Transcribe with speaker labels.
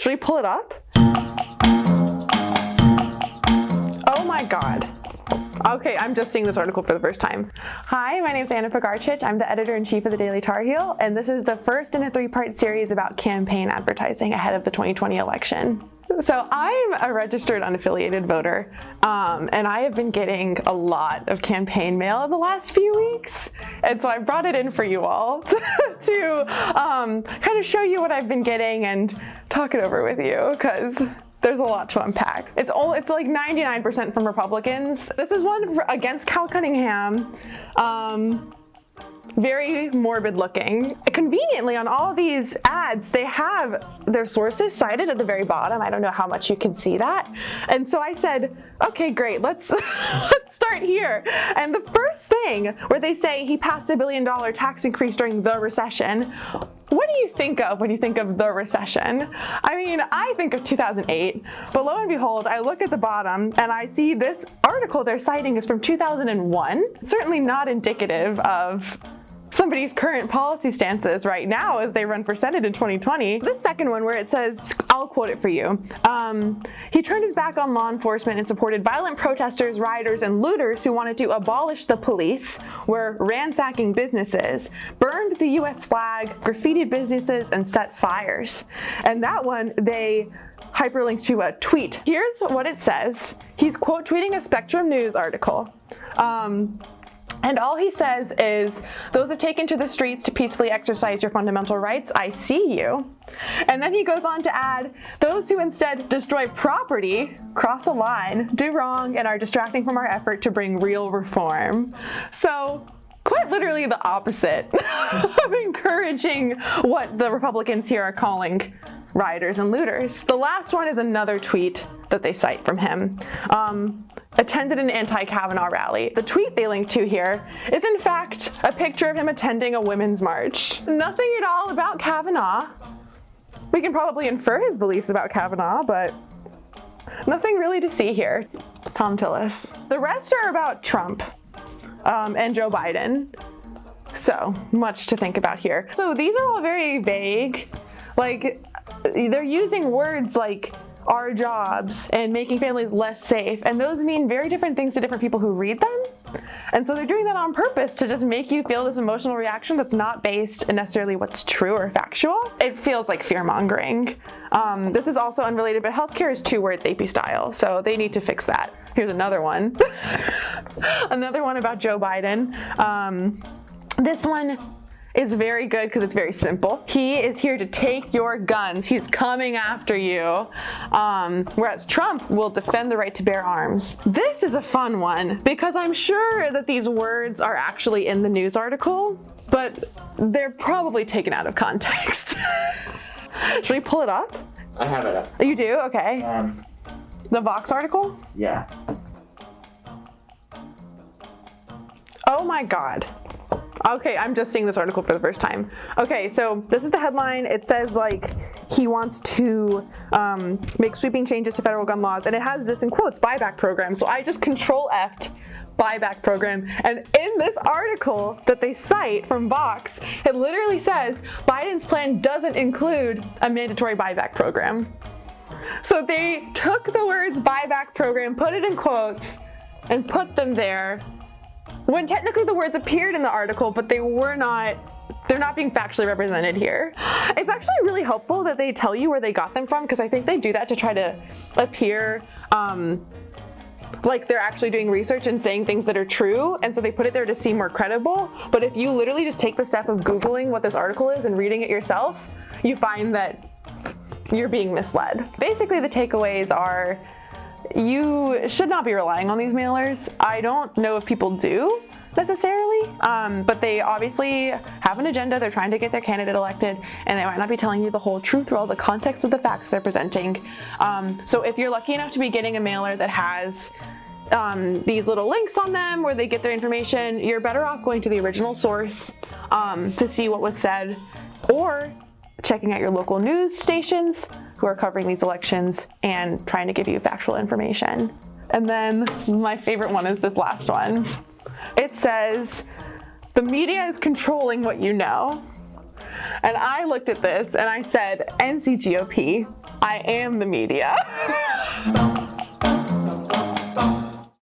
Speaker 1: Should we pull it up? Oh my God. Okay, I'm just seeing this article for the first time. Hi, my name is Anna Pogarcic. I'm the editor-in-chief of the Daily Tar Heel, and this is the first in a three-part series about campaign advertising ahead of the 2020 election. So I'm a registered unaffiliated voter, and I have been getting a lot of campaign mail in the last few weeks. And so I brought it in for you all to kind of show you what I've been getting and talk it over with you, because there's a lot to unpack. It's like 99% from Republicans. This is one against Cal Cunningham. Very morbid looking. Conveniently, on all these ads, they have their sources cited at the very bottom. I don't know how much you can see that. And so I said, okay, great, let's start here. And the first thing where they say he passed $1 billion tax increase during the recession, what do you think of when you think of the recession? I mean, I think of 2008, but lo and behold, I look at the bottom and I see this article they're citing is from 2001. Certainly not indicative of somebody's current policy stances right now as they run for Senate in 2020. This second one where it says, I'll quote it for you. He turned his back on law enforcement and supported violent protesters, rioters, and looters who wanted to abolish the police, were ransacking businesses, burned the US flag, graffitied businesses, and set fires. And that one, they hyperlinked to a tweet. Here's what it says. He's quote tweeting a Spectrum News article. And all he says is, those have taken to the streets to peacefully exercise your fundamental rights, I see you. And then he goes on to add, those who instead destroy property, cross a line, do wrong, and are distracting from our effort to bring real reform. So quite literally the opposite of encouraging what the Republicans here are calling rioters and looters. The last one is another tweet that they cite from him. Attended an anti-Kavanaugh rally. The tweet they link to here is in fact a picture of him attending a women's march. Nothing at all about Kavanaugh. We can probably infer his beliefs about Kavanaugh, but nothing really to see here. Tom Tillis. The rest are about Trump and Joe Biden. So much to think about here. So these are all very vague. Like, they're using words like our jobs and making families less safe, and those mean very different things to different people who read them. And so they're doing that on purpose to just make you feel this emotional reaction that's not based in necessarily what's true or factual. It feels like fear-mongering. This is also unrelated, but healthcare is 2 words AP style, so they need to fix that. Here's another one. Another one about Joe Biden. This one is very good because it's very simple. He is here to take your guns. He's coming after you. Whereas Trump will defend the right to bear arms. This is a fun one because I'm sure that these words are actually in the news article, but they're probably taken out of context. Should we pull it up?
Speaker 2: I have it up.
Speaker 1: You do? Okay. The Vox article?
Speaker 2: Yeah.
Speaker 1: Oh my God. Okay, I'm just seeing this article for the first time. Okay, so this is the headline. It says like he wants to make sweeping changes to federal gun laws, and it has this in quotes, buyback program. So I just control F'd buyback program, and in this article that they cite from Vox, it literally says Biden's plan doesn't include a mandatory buyback program. So they took the words buyback program, put it in quotes, and put them there, when technically the words appeared in the article, but they're not being factually represented here. It's actually really helpful that they tell you where they got them from, because I think they do that to try to appear like they're actually doing research and saying things that are true, and so they put it there to seem more credible. But if you literally just take the step of Googling what this article is and reading it yourself, you find that you're being misled. Basically, the takeaways are, you should not be relying on these mailers. I don't know if people do necessarily, but they obviously have an agenda. They're trying to get their candidate elected, and they might not be telling you the whole truth or all the context of the facts they're presenting. So if you're lucky enough to be getting a mailer that has these little links on them where they get their information, you're better off going to the original source to see what was said, or checking out your local news stations who are covering these elections and trying to give you factual information. And then my favorite one is this last one. It says, the media is controlling what you know. And I looked at this and I said, NC GOP, I am the media.